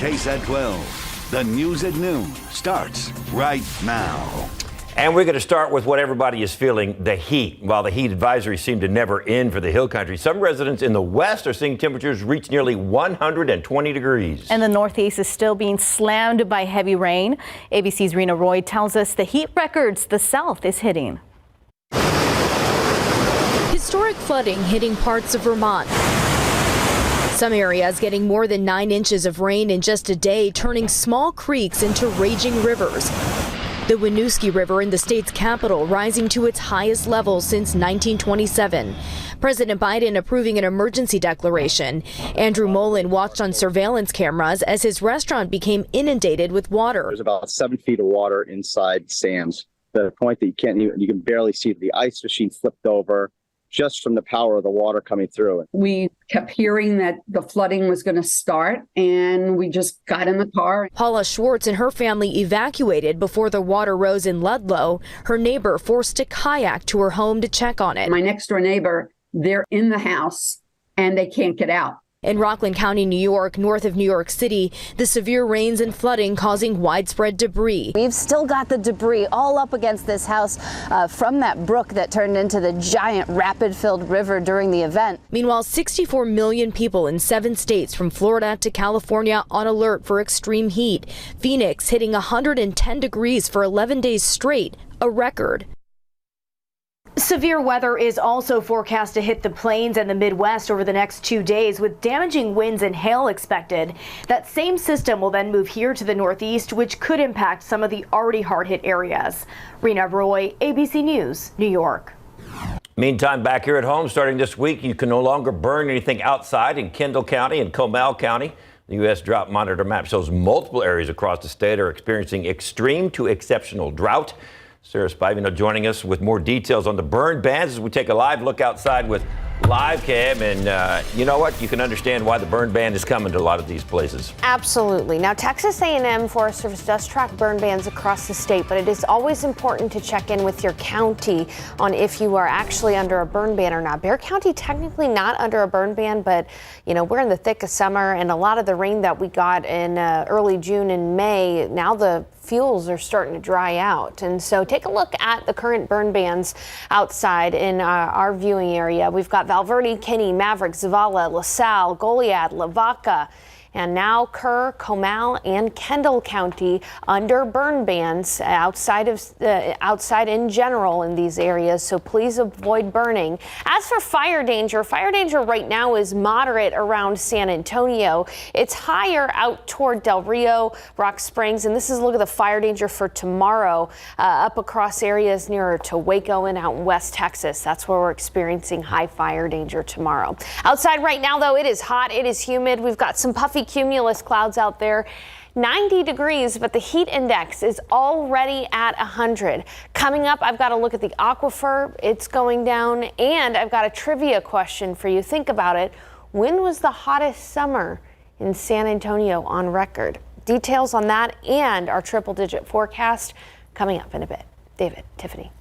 KSAT12. The news at noon starts right now. And we're going to start with what everybody is feeling, the heat. While the heat advisories seem to never end for the hill country, some residents in the west are seeing temperatures reach nearly 120 degrees. And the Northeast is still being slammed by heavy rain. ABC's Rena Roy tells us the heat records the South is hitting. Historic flooding hitting parts of Vermont. Some areas getting more than 9 inches of rain in just a day, turning small creeks into raging rivers. The Winooski River in the state's capital rising to its highest level since 1927. President Biden approving an emergency declaration. Andrew Mullen watched on surveillance cameras as his restaurant became inundated with water. There's about 7 feet of water inside Sam's, to the point that you can barely see the ice machine flipped over just from the power of the water coming through. We kept hearing that the flooding was going to start, and we just got in the car. Paula Schwartz and her family evacuated before the water rose in Ludlow. Her neighbor forced to kayak to her home to check on it. My next door neighbor, they're in the house and they can't get out. In Rockland County, New York, north of New York City, the severe rains and flooding causing widespread debris. We've still got the debris all up against this house from that brook that turned into the giant rapid-filled river during the event. Meanwhile, 64 million people in 7 states from Florida to California on alert for extreme heat. Phoenix hitting 110 degrees for 11 days straight, a record. Severe weather is also forecast to hit the plains and the Midwest over the next 2 days, with damaging winds and hail expected. That same system will then move here to the Northeast, which could impact some of the already hard-hit areas. Rena Roy, ABC News, New York. Meantime, back here at home, starting this week, you can no longer burn anything outside in Kendall County and Comal County. The U.S. Drought Monitor map shows multiple areas across the state are experiencing extreme to exceptional drought. Sarah Spivino joining us with more details on the burn bans as we take a live look outside with live cam. And you know what? You can understand why the burn ban is coming to a lot of these places. Absolutely. Now, Texas A&M Forest Service does track burn bans across the state, but it is always important to check in with your county on if you are actually under a burn ban or not. Bexar County technically not under a burn ban, but you know, we're in the thick of summer, and a lot of the rain that we got in early June and May, now the fuels are starting to dry out. And so take a look at the current burn bans outside in our viewing area. We've got Valverde, Kinney, Maverick, Zavala, LaSalle, Goliad, Lavaca, and now Kerr, Comal, and Kendall County under burn bans outside in general in these areas. So please avoid burning. As for fire danger right now is moderate around San Antonio. It's higher out toward Del Rio, Rock Springs, and this is a look at the fire danger for tomorrow up across areas nearer to Waco and out in West Texas. That's where we're experiencing high fire danger tomorrow. Outside right now, though, it is hot. It is humid. We've got some puffy cumulus clouds out there. 90 degrees, but the heat index is already at 100. Coming up, I've got a look at the aquifer. It's going down, and I've got a trivia question for you. Think about it. When was the hottest summer in San Antonio on record? Details on that and our triple-digit forecast coming up in a bit. David, Tiffany.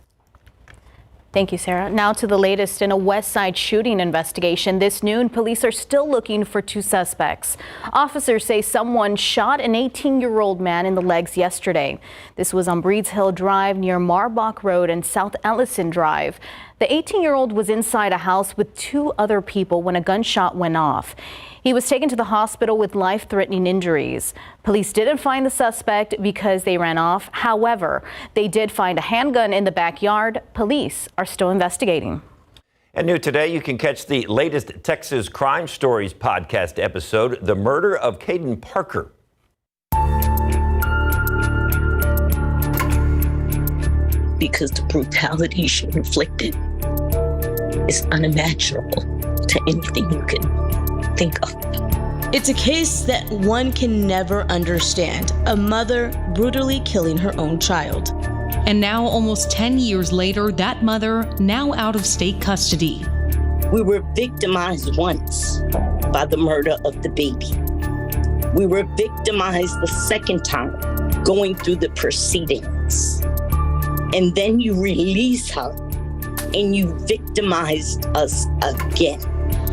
Thank you, Sarah. Now to the latest in a West Side shooting investigation. This noon, police are still looking for 2 suspects. Officers say someone shot an 18-year-old man in the legs yesterday. This was on Breeds Hill Drive near Marbach Road and South Ellison Drive. The 18-year-old was inside a house with 2 other people when a gunshot went off. He was taken to the hospital with life-threatening injuries. Police didn't find the suspect because they ran off. However, they did find a handgun in the backyard. Police are still investigating. And new today, you can catch the latest Texas Crime Stories podcast episode, The Murder of Caden Parker. Because the brutality she inflicted is unimaginable to anything you can think of. It's a case that one can never understand. A mother brutally killing her own child. And now, almost 10 years later, that mother now out of state custody. We were victimized once by the murder of the baby. We were victimized the second time going through the proceedings. And then you release her and you victimized us again.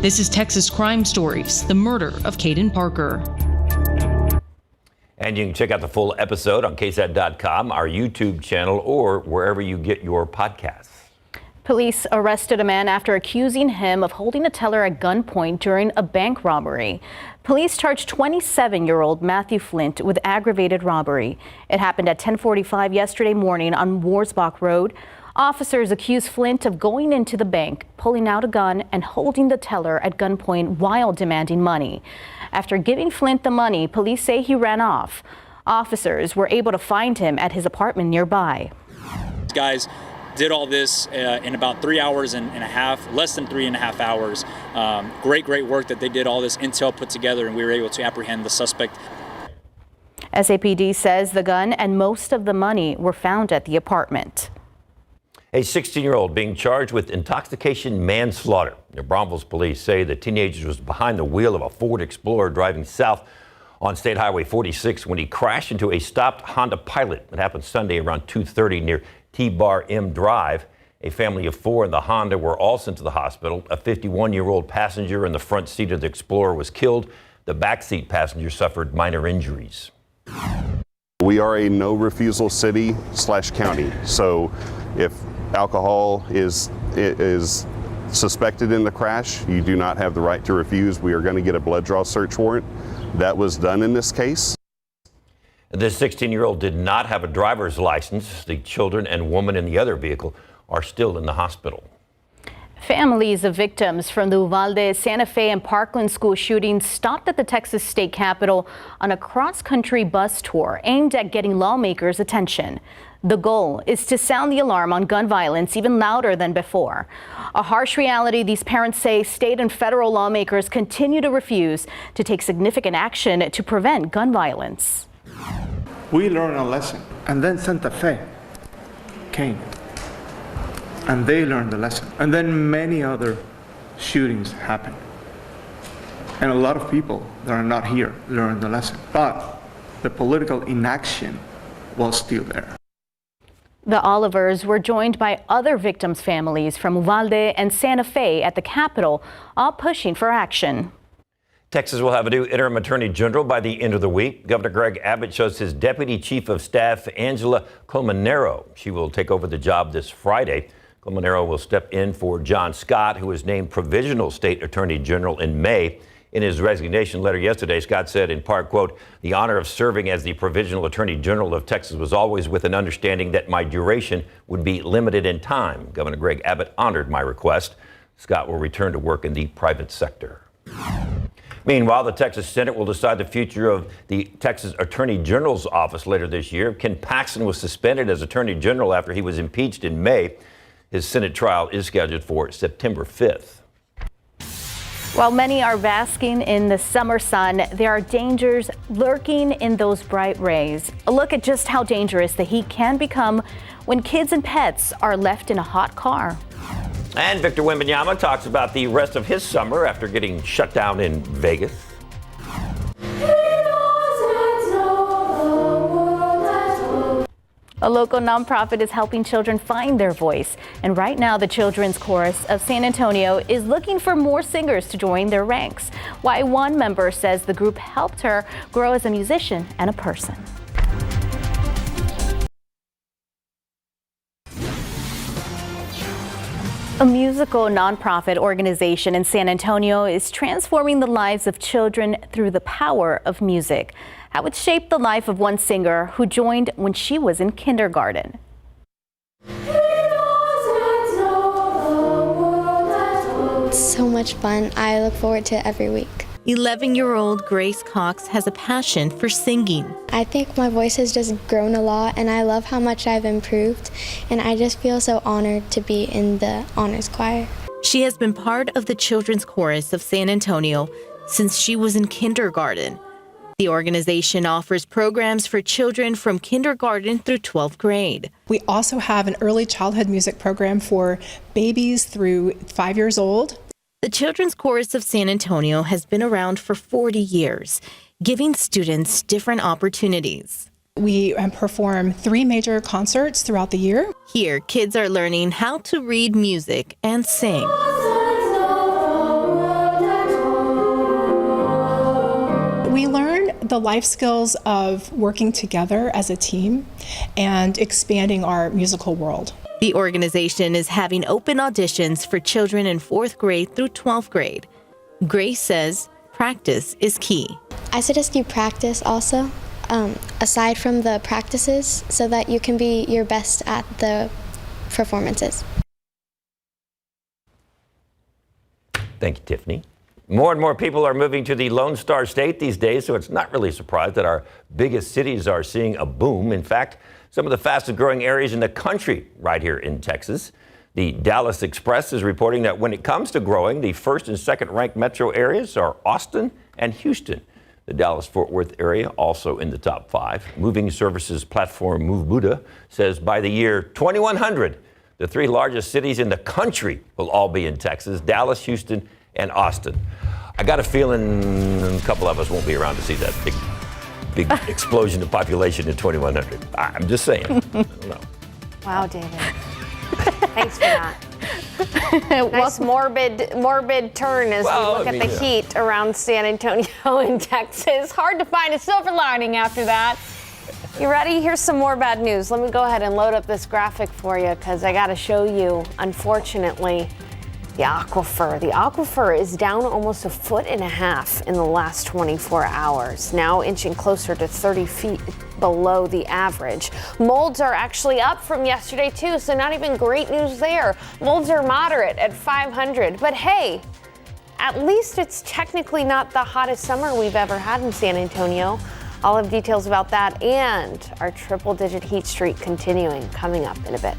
This is Texas Crime Stories, the murder of Caden Parker. And you can check out the full episode on KSAT12, our YouTube channel, or wherever you get your podcasts. Police arrested a man after accusing him of holding a teller at gunpoint during a bank robbery. Police charged 27-year-old Matthew Flint with aggravated robbery. It happened at 10:45 yesterday morning on Warsbach Road. Officers accused Flint of going into the bank, pulling out a gun, and holding the teller at gunpoint while demanding money. After giving Flint the money, police say he ran off. Officers were able to find him at his apartment nearby. These guys did all this in about 3 hours and a half, less than 3.5 hours. Great work that they did all this intel put together, and we were able to apprehend the suspect. SAPD says the gun and most of the money were found at the apartment. A 16-year-old being charged with intoxication manslaughter. New Braunfels police say the teenager was behind the wheel of a Ford Explorer driving south on State Highway 46 when he crashed into a stopped Honda Pilot. It happened Sunday around 2:30 near T-Bar M Drive. A family of 4 in the Honda were all sent to the hospital. A 51-year-old passenger in the front seat of the Explorer was killed. The backseat passenger suffered minor injuries. We are a no refusal city/county. So if alcohol is suspected in the crash, you do not have the right to refuse. We are going to get a blood draw search warrant. That was done in this case. This 16-year-old did not have a driver's license. The children and woman in the other vehicle are still in the hospital. Families of victims from the Uvalde, Santa Fe, and Parkland school shootings stopped at the Texas state capitol on a cross-country bus tour aimed at getting lawmakers' attention. The goal is to sound the alarm on gun violence even louder than before. A harsh reality, these parents say state and federal lawmakers continue to refuse to take significant action to prevent gun violence. We learned a lesson, and then Santa Fe came, and they learned the lesson, and then many other shootings happened. And a lot of people that are not here learned the lesson, but the political inaction was still there. The Olivers were joined by other victims' families from Uvalde and Santa Fe at the Capitol, all pushing for action. Texas will have a new interim attorney general by the end of the week. Governor Greg Abbott chose his deputy chief of staff, Angela Colmenero. She will take over the job this Friday. Colmenero will step in for John Scott, who was named provisional state attorney general in May. In his resignation letter yesterday, Scott said in part, quote, "The honor of serving as the provisional attorney general of Texas was always with an understanding that my duration would be limited in time. Governor Greg Abbott honored my request. Scott will return to work in the private sector." Meanwhile, the Texas Senate will decide the future of the Texas Attorney General's office later this year. Ken Paxton was suspended as Attorney General after he was impeached in May. His Senate trial is scheduled for September 5th. While many are basking in the summer sun, there are dangers lurking in those bright rays. A look at just how dangerous the heat can become when kids and pets are left in a hot car. And Victor Wembanyama talks about the rest of his summer after getting shut down in Vegas. A local nonprofit is helping children find their voice. And right now, the Children's Chorus of San Antonio is looking for more singers to join their ranks. Why one member says the group helped her grow as a musician and a person. A musical nonprofit organization in San Antonio is transforming the lives of children through the power of music. How it shaped the life of one singer who joined when she was in kindergarten. It's so much fun. I look forward to it every week. 11-year-old Grace Cox has a passion for singing. I think my voice has just grown a lot, and I love how much I've improved, and I just feel so honored to be in the honors choir. She has been part of the Children's Chorus of San Antonio since she was in kindergarten. The organization offers programs for children from kindergarten through 12th grade. We also have an early childhood music program for babies through 5 years old. The Children's Chorus of San Antonio has been around for 40 years, giving students different opportunities. We perform 3 major concerts throughout the year. Here, kids are learning how to read music and sing. We learn the life skills of working together as a team and expanding our musical world. The organization is having open auditions for children in 4th grade through 12th grade. Grace says practice is key. I suggest you practice also, aside from the practices, so that you can be your best at the performances. Thank you, Tiffany. More and more people are moving to the Lone Star State these days, so it's not really a surprise that our biggest cities are seeing a boom. In fact, some of the fastest growing areas in the country right here in Texas. The Dallas Express is reporting that when it comes to growing, the first and second ranked metro areas are Austin and Houston. The Dallas-Fort Worth area also in the top 5. Moving services platform Move Buddha says by the year 2100, the 3 largest cities in the country will all be in Texas: Dallas, Houston, and Austin. I got a feeling a couple of us won't be around to see that big explosion of population in 2100. I'm just saying. I don't know. Wow, David. Thanks for that. Nice morbid turn as we look at the heat around San Antonio in Texas. Hard to find a silver lining after that. You ready? Here's some more bad news. Let me go ahead and load up this graphic for you because I got to show you, unfortunately, the aquifer. The aquifer is down almost 1.5 feet in the last 24 hours, now inching closer to 30 feet below the average. Molds are actually up from yesterday too, so not even great news there. Molds are moderate at 500, but hey, at least it's technically not the hottest summer we've ever had in San Antonio. I'll have details about that and our triple-digit heat streak continuing coming up in a bit.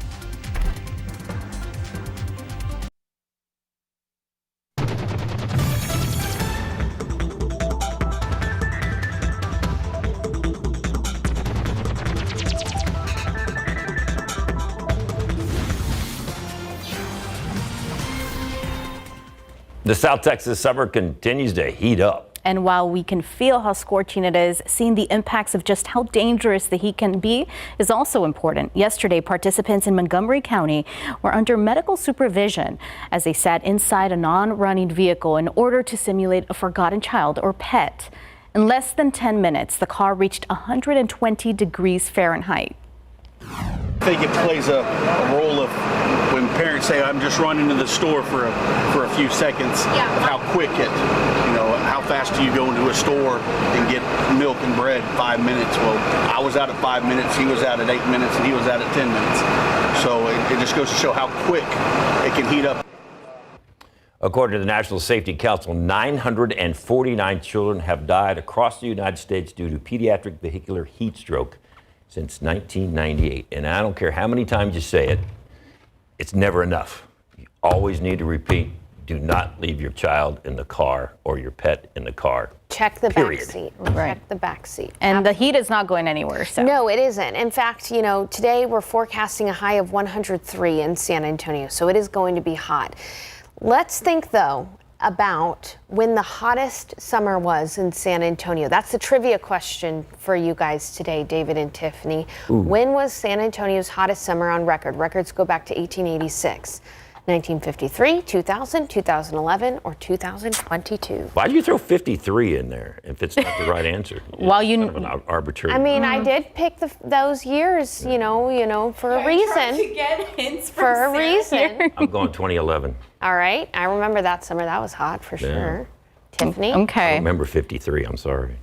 The South Texas summer continues to heat up. And while we can feel how scorching it is, seeing the impacts of just how dangerous the heat can be is also important. Yesterday, participants in Montgomery County were under medical supervision as they sat inside a non-running vehicle in order to simulate a forgotten child or pet. In less than 10 minutes, the car reached 120 degrees Fahrenheit. I think it plays a role of when parents say, I'm just running to the store for a few seconds, of how quick how fast do you go into a store and get milk and bread 5 minutes? Well, I was out at 5 minutes, he was out at 8 minutes, and he was out at 10 minutes. So it just goes to show how quick it can heat up. According to the National Safety Council, 949 children have died across the United States due to pediatric vehicular heat stroke since 1998. And I don't care how many times you say it, it's never enough. You always need to repeat, do not leave your child in the car or your pet in the car. Check the Period. back seat. Right. Check the back seat. And the heat is not going anywhere. So. No, it isn't. In fact, today we're forecasting a high of 103 in San Antonio, so it is going to be hot. Let's think, though, about when the hottest summer was in San Antonio. That's the trivia question for you guys today, David and Tiffany. Ooh. When was San Antonio's hottest summer on record? Records go back to 1886. 1953, 2000, 2011, or 2022? Why do you throw 53 in there if it's not the right answer? Well, kind of an arbitrary. I mean, I did pick those years, for a reason. To get hints for a reason. I'm going 2011. All right, I remember that summer. That was hot for sure. Tiffany? I Okay. remember 53. I'm sorry.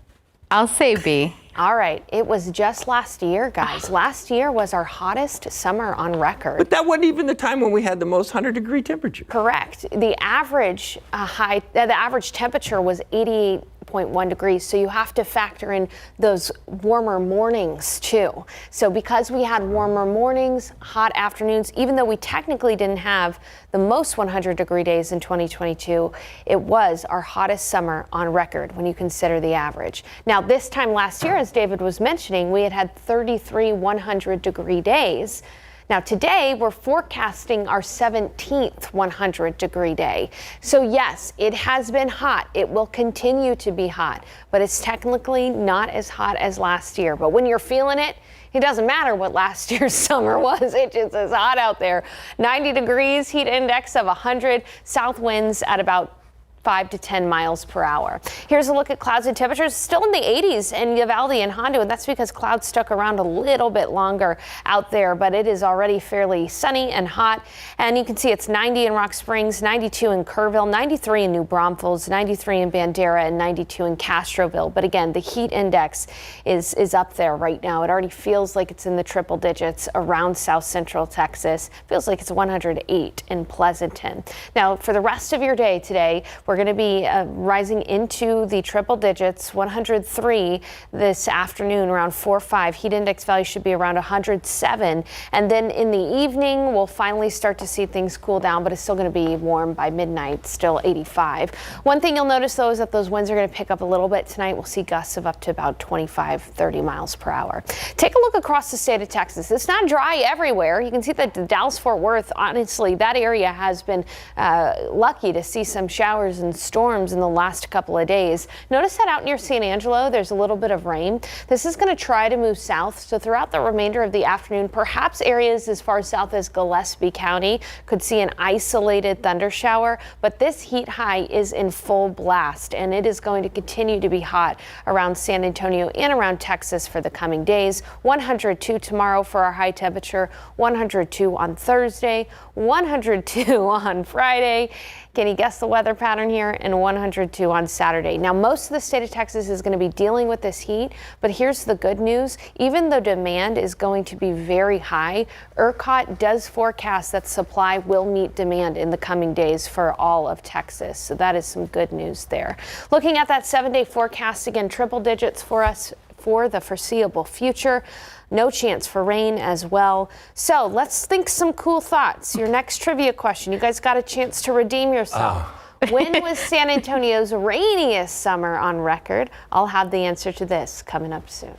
I'll say B. All right, it was just last year, guys. Last year was our hottest summer on record. But that wasn't even the time when we had the most 100-degree temperature. Correct. The average the average temperature was 88.1 degrees, so you have to factor in those warmer mornings too. So because we had warmer mornings, hot afternoons, even though we technically didn't have the most 100-degree days in 2022, it was our hottest summer on record when you consider the average. Now, this time last year, as David was mentioning, we had 33 100-degree days. Now today we're forecasting our 17th 100-degree day. So yes, it has been hot. It will continue to be hot, but it's technically not as hot as last year. But when you're feeling it, it doesn't matter what last year's summer was. It just is hot out there. 90 degrees, heat index of 100, south winds at about 5 to 10 miles per hour. Here's a look at clouds and temperatures. Still in the 80s in Uvalde and Hondo, and that's because clouds stuck around a little bit longer out there, but it is already fairly sunny and hot. And you can see it's 90 in Rock Springs, 92 in Kerrville, 93 in New Braunfels, 93 in Bandera, and 92 in Castroville. But again, the heat index is up there right now. It already feels like it's in the triple digits around South Central Texas. Feels like it's 108 in Pleasanton. Now, for the rest of your day today, we're going to be rising into the triple digits, 103 this afternoon, around 4 or 5. Heat index value should be around 107. And then in the evening, we'll finally start to see things cool down, but it's still going to be warm by midnight, still 85. One thing you'll notice, though, is that those winds are going to pick up a little bit tonight. We'll see gusts of up to about 25, 30 miles per hour. Take a look across the state of Texas. It's not dry everywhere. You can see that the Dallas-Fort Worth, honestly, that area has been lucky to see some showers and storms in the last couple of days. Notice that out near San Angelo, there's a little bit of rain. This is going to try to move south. So throughout the remainder of the afternoon, perhaps areas as far south as Gillespie County could see an isolated thunder shower. But this heat high is in full blast, and it is going to continue to be hot around San Antonio and around Texas for the coming days. 102 tomorrow for our high temperature, 102 on Thursday, 102 on Friday. Can you guess the weather pattern here? And 102 on Saturday. Now, most of the state of Texas is going to be dealing with this heat, but here's the good news. Even though demand is going to be very high, ERCOT does forecast that supply will meet demand in the coming days for all of Texas. So that is some good news there. Looking at that 7-day forecast, again, triple digits for us for the foreseeable future. No chance for rain as well. So let's think some cool thoughts. Your next trivia question. You guys got a chance to redeem yourself. When was San Antonio's rainiest summer on record? I'll have the answer to this coming up soon.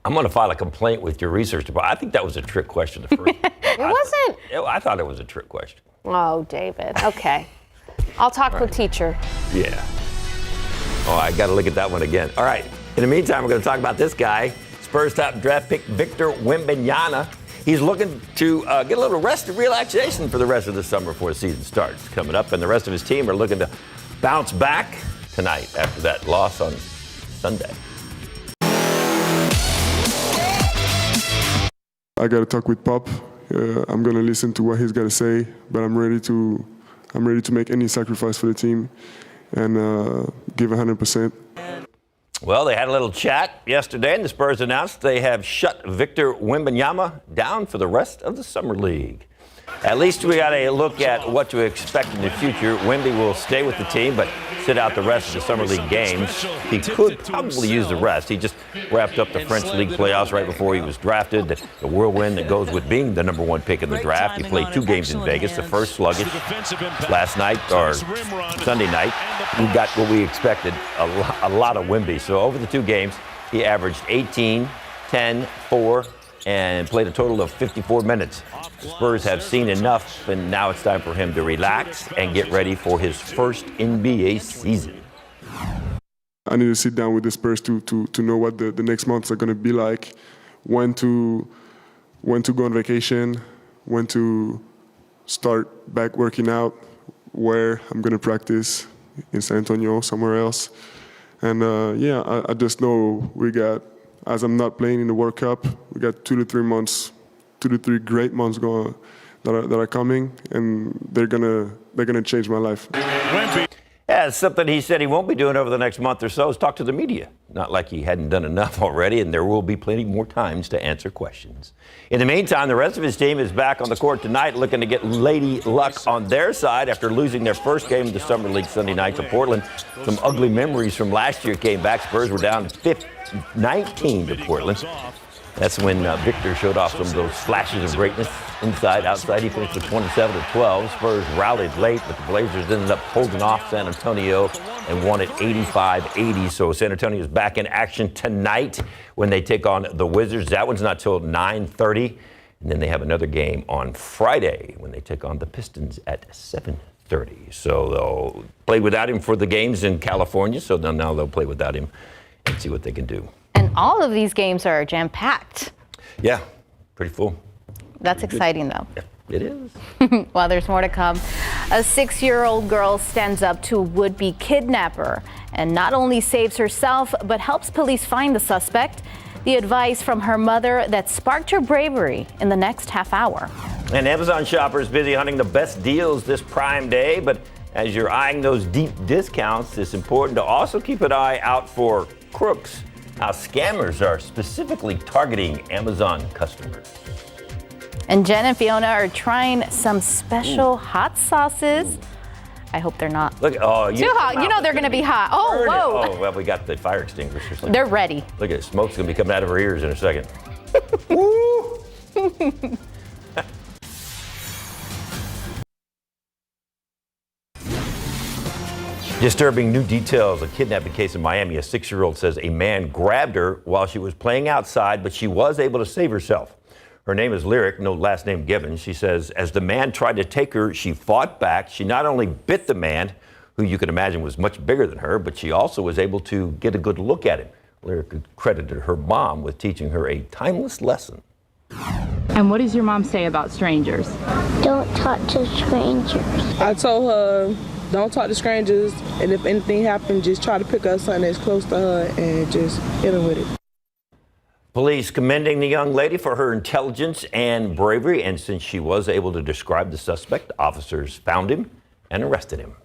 I'm going to file a complaint with your research department. I think that was a trick question. The first. It wasn't. I thought it was a trick question. Oh, David. Okay. I'll talk with teacher. Yeah. Oh, I got to look at that one again. All right. In the meantime, we're going to talk about this guy. Spurs top draft pick Victor Wembanyama. He's looking to get a little rest and relaxation for the rest of the summer before the season starts coming up. And the rest of his team are looking to bounce back tonight after that loss on Sunday. I got to talk with Pop. I'm going to listen to what he's got to say, but I'm ready to make any sacrifice for the team and give 100%. Well, they had a little chat yesterday, and the Spurs announced they have shut Victor Wembanyama down for the rest of the Summer League. At least we got a look at what to expect in the future. Wemby will stay with the team, but sit out the rest of the Summer League games. He could probably use the rest. He just wrapped up the French League playoffs right before he was drafted. The whirlwind that goes with being the number one pick in the draft. He played 2 games in Vegas. The first sluggish last night, or Sunday night. We got what we expected, a lot of Wemby. So over the 2 games, he averaged 18, 10, 4, and played a total of 54 minutes. The Spurs have seen enough, and now it's time for him to relax and get ready for his first NBA season. I need to sit down with the Spurs to know what the next months are going to be like, when to go on vacation, when to start back working out, where I'm going to practice, in San Antonio, somewhere else. And I just know we got, as I'm not playing in the World Cup, we got 2 to 3 months, 2 to 3 great months going that are coming, and they're gonna change my life. Yeah, it's something he said he won't be doing over the next month or so is talk to the media. Not like he hadn't done enough already, and there will be plenty more times to answer questions. In the meantime, the rest of his team is back on the court tonight looking to get Lady Luck on their side after losing their first game of the Summer League Sunday night to Portland. Some ugly memories from last year came back. Spurs were down 19 to Portland. That's when Victor showed off some of those flashes of greatness inside, outside. He finished with 27 to 12. Spurs rallied late, but the Blazers ended up holding off San Antonio and won it 85-80. So San Antonio is back in action tonight when they take on the Wizards. That one's not till 9:30. And then they have another game on Friday when they take on the Pistons at 7:30. So they'll play without him for the games in California. So now they'll play without him and see what they can do. And all of these games are jam-packed. Yeah, pretty full. That's exciting, though. Yeah, it is. Well, there's more to come. A 6-year-old girl stands up to a would-be kidnapper and not only saves herself, but helps police find the suspect. The advice from her mother that sparked her bravery in the next half hour. And Amazon shoppers busy hunting the best deals this Prime Day, but as you're eyeing those deep discounts, it's important to also keep an eye out for crooks, how scammers are specifically targeting Amazon customers. And Jen and Fiona are trying some special hot sauces. I hope they're not Look, oh, too hot. You know they're going to be hot. Oh, whoa. Oh, well, we got the fire extinguishers. They're ready. Look at it. Smoke's going to be coming out of her ears in a second. Disturbing new details. A kidnapping case in Miami. A 6-year-old says a man grabbed her while she was playing outside, but she was able to save herself. Her name is Lyric, no last name given. She says as the man tried to take her, she fought back. She not only bit the man, who you can imagine was much bigger than her, but she also was able to get a good look at him. Lyric credited her mom with teaching her a timeless lesson. And what does your mom say about strangers? Don't talk to strangers. I told her, don't talk to strangers, and if anything happens, just try to pick up something that's close to her and just hit her with it. Police commending the young lady for her intelligence and bravery, and since she was able to describe the suspect, officers found him and arrested him.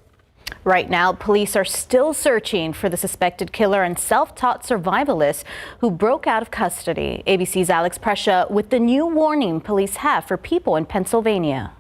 Right now, police are still searching for the suspected killer and self-taught survivalist who broke out of custody. ABC's Alex Prescia with the new warning police have for people in Pennsylvania.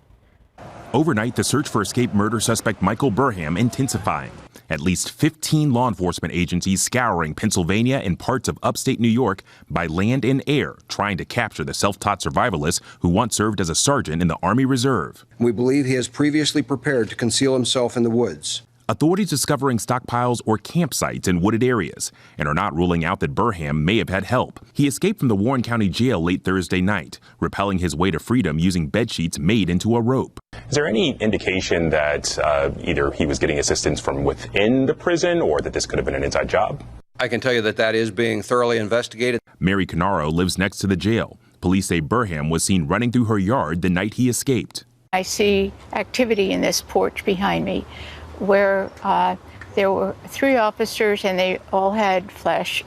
Overnight, the search for escaped murder suspect Michael Burham intensifying. At least 15 law enforcement agencies scouring Pennsylvania and parts of upstate New York by land and air, trying to capture the self-taught survivalist who once served as a sergeant in the Army Reserve. We believe he has previously prepared to conceal himself in the woods. Authorities discovering stockpiles or campsites in wooded areas and are not ruling out that Burham may have had help. He escaped from the Warren County Jail late Thursday night, rappelling his way to freedom using bedsheets made into a rope. Is there any indication that either he was getting assistance from within the prison or that this could have been an inside job? I can tell you that that is being thoroughly investigated. Mary Canaro lives next to the jail. Police say Burham was seen running through her yard the night he escaped. I see activity in this porch behind me where there were 3 officers and they all had flash,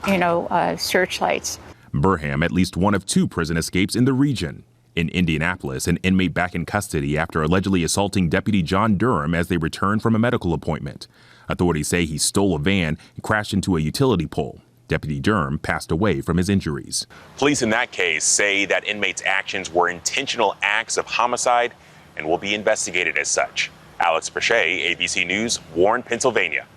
searchlights. Burham, at least one of 2 prison escapes in the region. In Indianapolis, an inmate back in custody after allegedly assaulting Deputy John Durham as they returned from a medical appointment. Authorities say he stole a van and crashed into a utility pole. Deputy Durham passed away from his injuries. Police in that case say that inmates' actions were intentional acts of homicide and will be investigated as such. Alex Prescia, ABC News, Warren, Pennsylvania.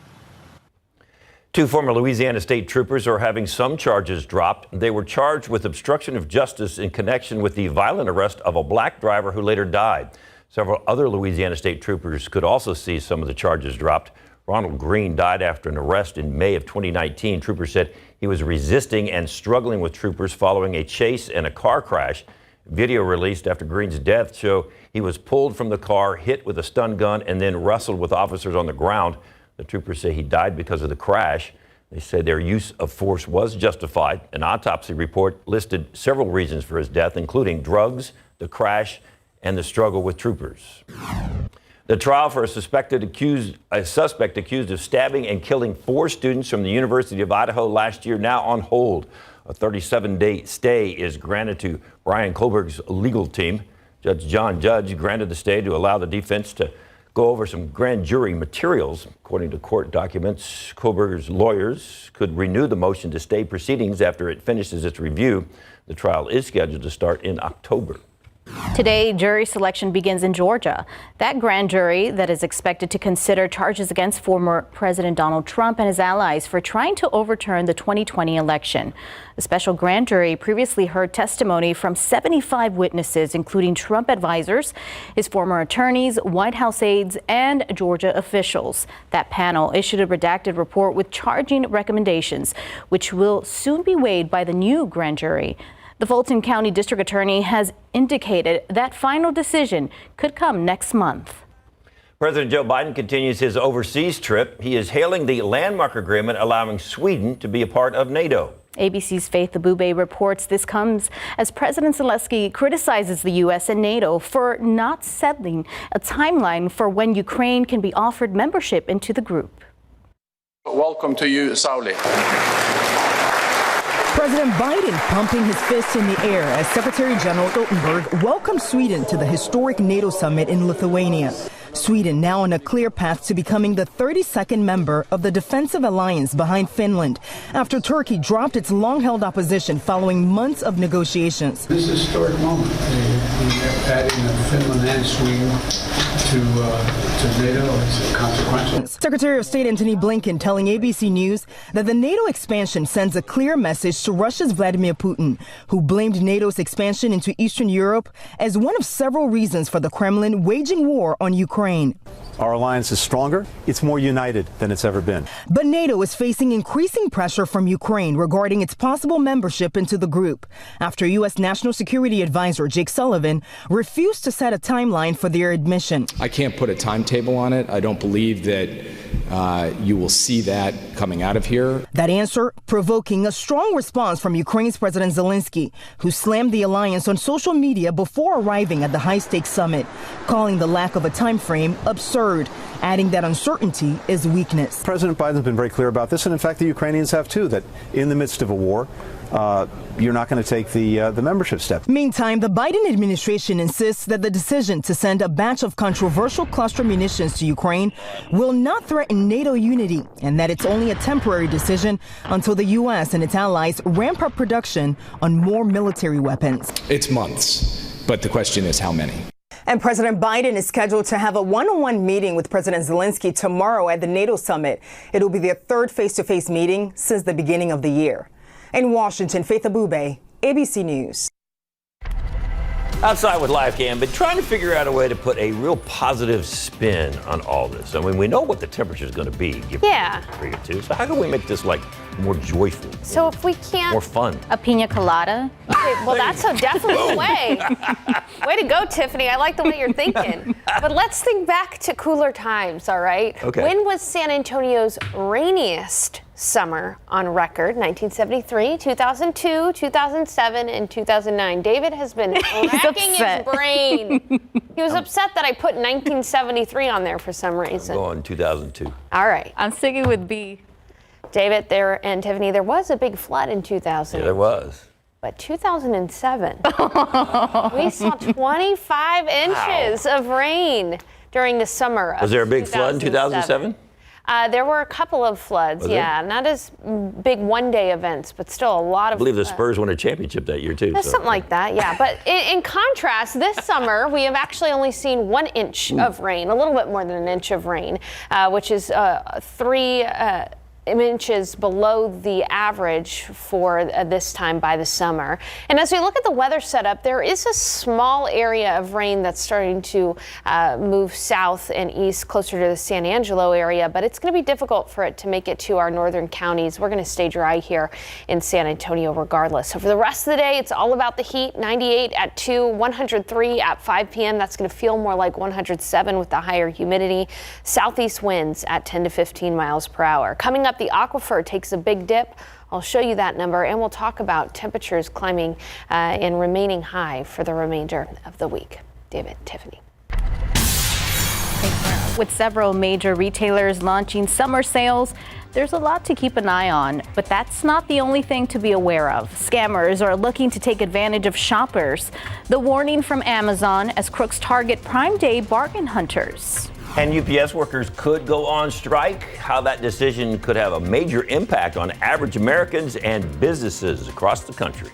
2 former Louisiana state troopers are having some charges dropped. They were charged with obstruction of justice in connection with the violent arrest of a black driver who later died. Several other Louisiana state troopers could also see some of the charges dropped. Ronald Green died after an arrest in May of 2019. Troopers said he was resisting and struggling with troopers following a chase and a car crash. Video released after Green's death show he was pulled from the car, hit with a stun gun, and then wrestled with officers on the ground. The troopers say he died because of the crash. They say their use of force was justified. An autopsy report listed several reasons for his death, including drugs, the crash, and the struggle with troopers. The trial for a suspect accused of stabbing and killing 4 students from the University of Idaho last year now on hold. A 37-day stay is granted to Brian Kohlberg's legal team. Judge John Judge granted the stay to allow the defense to go over some grand jury materials. According to court documents, Kohlberg's lawyers could renew the motion to stay proceedings after it finishes its review. The trial is scheduled to start in October. Today, jury selection begins in Georgia. That grand jury that is expected to consider charges against former President Donald Trump and his allies for trying to overturn the 2020 election. The special grand jury previously heard testimony from 75 witnesses, including Trump advisors, his former attorneys, White House aides, and Georgia officials. That panel issued a redacted report with charging recommendations, which will soon be weighed by the new grand jury. The Fulton County District Attorney has indicated that final decision could come next month. President Joe Biden continues his overseas trip. He is hailing the landmark agreement allowing Sweden to be a part of NATO. ABC's Faith Abube reports this comes as President Zelensky criticizes the U.S. and NATO for not settling a timeline for when Ukraine can be offered membership into the group. Welcome to you, Sauli. President Biden pumping his fist in the air as Secretary General Stoltenberg welcomes Sweden to the historic NATO summit in Lithuania. Sweden now on a clear path to becoming the 32nd member of the defensive alliance behind Finland after Turkey dropped its long-held opposition following months of negotiations. This is a historic moment. Adding Finland and Sweden to NATO is consequential. Secretary of State Antony Blinken telling ABC News that the NATO expansion sends a clear message to Russia's Vladimir Putin, who blamed NATO's expansion into Eastern Europe as one of several reasons for the Kremlin waging war on Ukraine. Our alliance is stronger, it's more united than it's ever been. But NATO is facing increasing pressure from Ukraine regarding its possible membership into the group after U.S. National Security Advisor Jake Sullivan refused to set a timeline for their admission. I can't put a timetable on it. I don't believe that you will see that coming out of here. That answer provoking a strong response from Ukraine's President Zelensky, who slammed the alliance on social media before arriving at the high-stakes summit, calling the lack of a time frame absurd, adding that uncertainty is weakness. President Biden's been very clear about this, and in fact the Ukrainians have too, that in the midst of a war, you're not going to take the membership step. Meantime, the Biden administration insists that the decision to send a batch of controversial cluster munitions to Ukraine will not threaten NATO unity, and that it's only a temporary decision until the U.S. and its allies ramp up production on more military weapons. It's months, but the question is how many. And President Biden is scheduled to have a one-on-one meeting with President Zelensky tomorrow at the NATO summit. It'll be their third face-to-face meeting since the beginning of the year. In Washington, Faith Abube, ABC News. Outside with Live Cam, but trying to figure out a way to put a real positive spin on all this. I mean, we know what the temperature is going to be. Yeah. For you too. So how can we make this like more joyful? So if we can't. More fun. A pina colada? Okay, well, that's a definite way. Way to go, Tiffany. I like the way you're thinking. But let's think back to cooler times, all right? Okay. When was San Antonio's rainiest summer on record? 1973, 2002, 2007, and 2009. David has been racking his brain. He was upset that I put 1973 on there for some reason. Go on 2002. All right. I'm sticking with B. David, there and Tiffany, there was a big flood in 2000. Yeah, there was. But 2007, we saw 25 inches of rain during the summer of Was there a big flood in 2007? There were a couple of floods, yeah. Not as big one-day events, but still a lot of... I believe the Spurs won a championship that year, too. Something like that, yeah. But in contrast, this summer, we have actually only seen 1 inch of rain, a little bit more than an inch of rain, which is 3 inches below the average for this time by the summer. And as we look at the weather setup, there is a small area of rain that's starting to move south and east closer to the San Angelo area, but it's going to be difficult for it to make it to our northern counties. We're going to stay dry here in San Antonio regardless. So for the rest of the day, it's all about the heat. 98 at 2, 103 at 5 p.m. That's going to feel more like 107 with the higher humidity. Southeast winds at 10 to 15 miles per hour. Coming up, the aquifer takes a big dip. I'll show you that number, and we'll talk about temperatures climbing and remaining high for the remainder of the week. David, Tiffany. With several major retailers launching summer sales, there's a lot to keep an eye on, but that's not the only thing to be aware of. Scammers are looking to take advantage of shoppers. The warning from Amazon as crooks target Prime Day bargain hunters. And UPS workers could go on strike. How that decision could have a major impact on average Americans and businesses across the country.